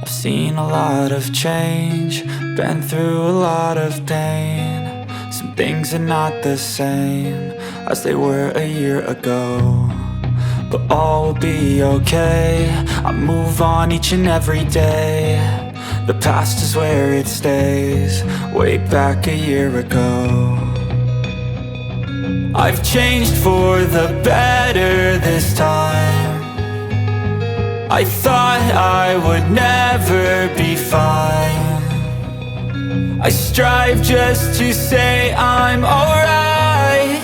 I've seen a lot of change, been through a lot of pain. Some things are not the same as they were a year ago, but all will be okay. I move on each and every day. The past is where it stays, way back a year ago. I've changed for the better this time. I thought I would never be fine. I strive just to say I'm alright,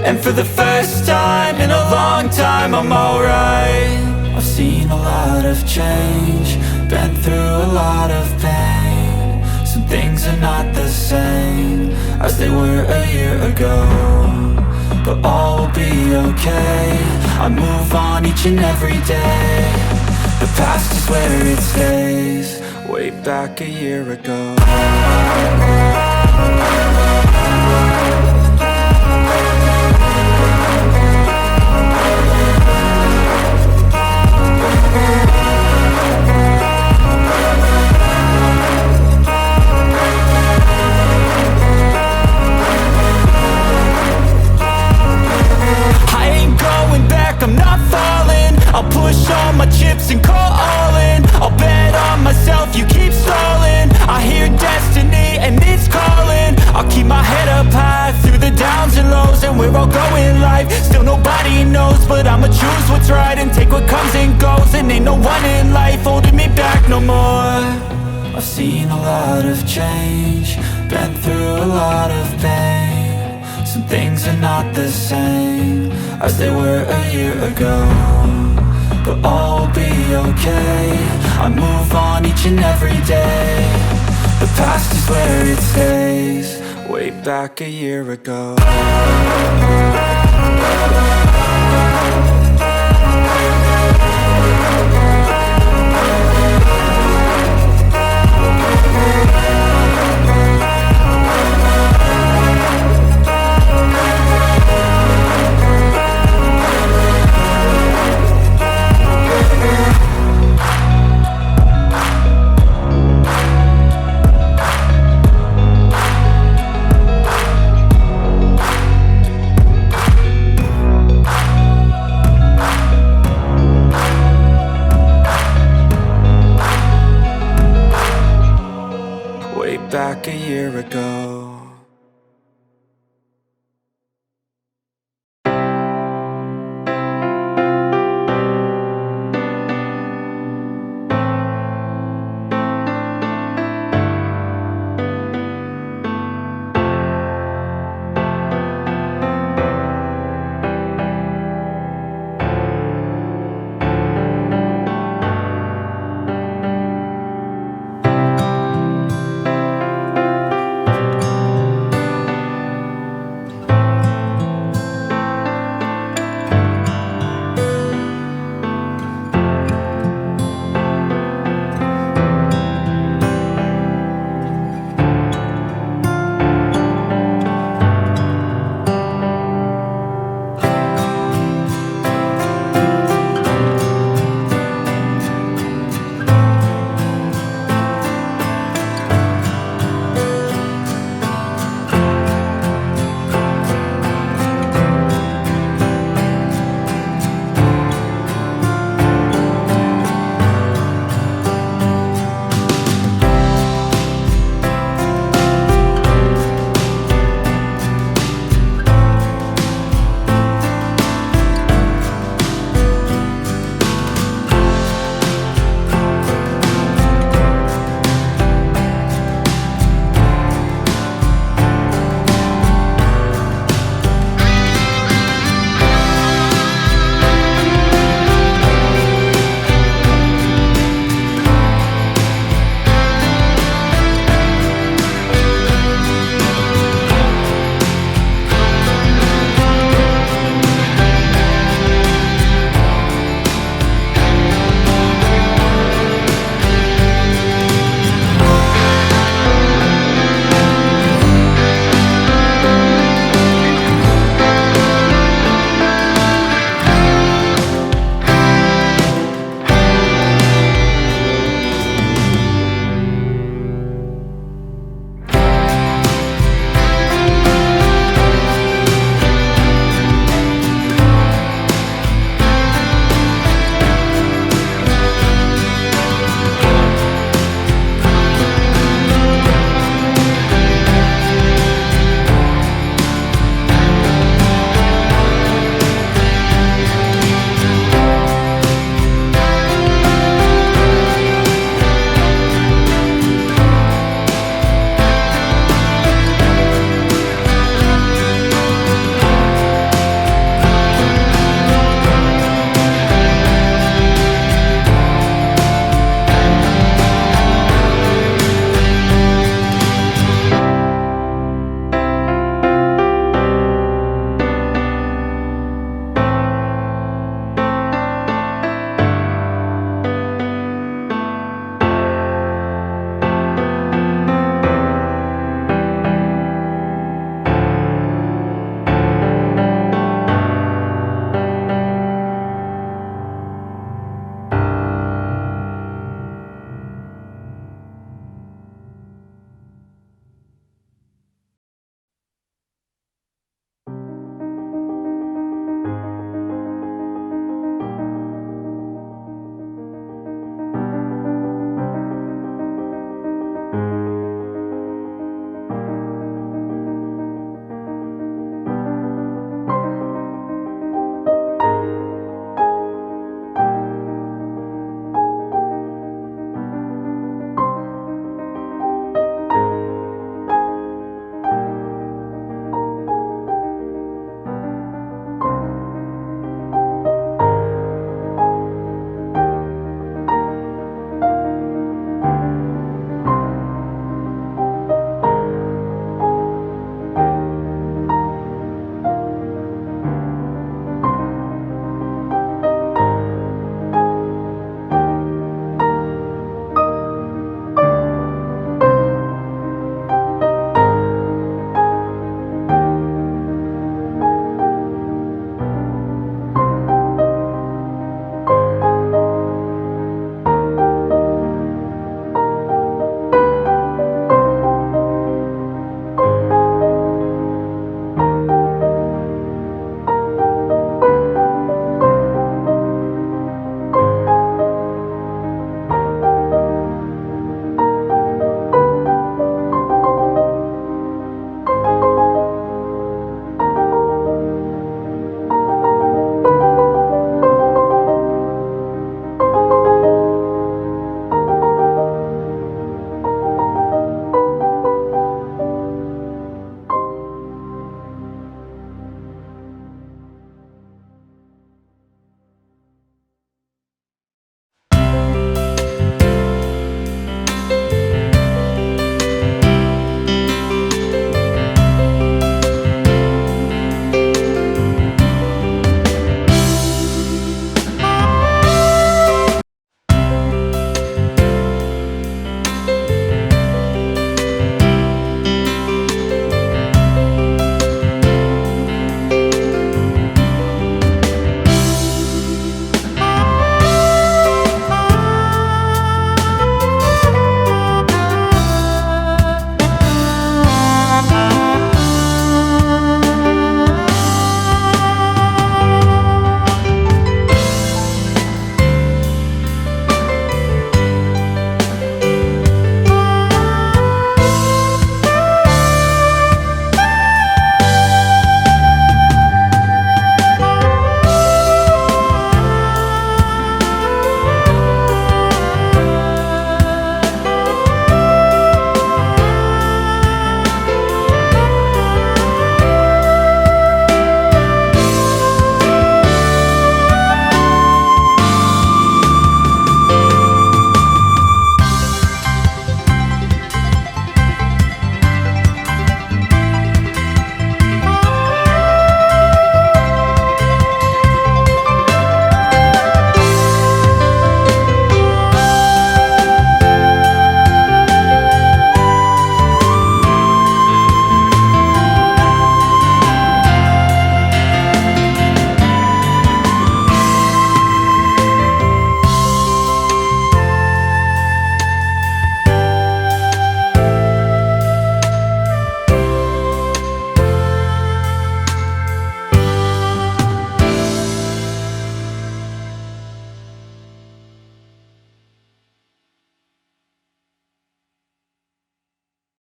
and for the first time in a long time I'm alright. I've seen a lot of change, been through a lot of pain. Some things are not the same as they were a year ago, but all will be okay. I move on each and every day. The past is where it stays, way back a year ago. I'm not falling, I'll push all my chips and call all in. I'll bet on myself, you keep stalling. I hear destiny and it's calling. I'll keep my head up high through the downs and lows, and where I'll go in life, still nobody knows. But I'ma choose what's right and take what comes and goes, and ain't no one in life holding me back no more. I've seen a lot of change, been through a lot of pain. Some things are not the same as they were a year ago, but all will be okay. I move on each and every day. The past is where it stays, way back a year ago. Back a year ago.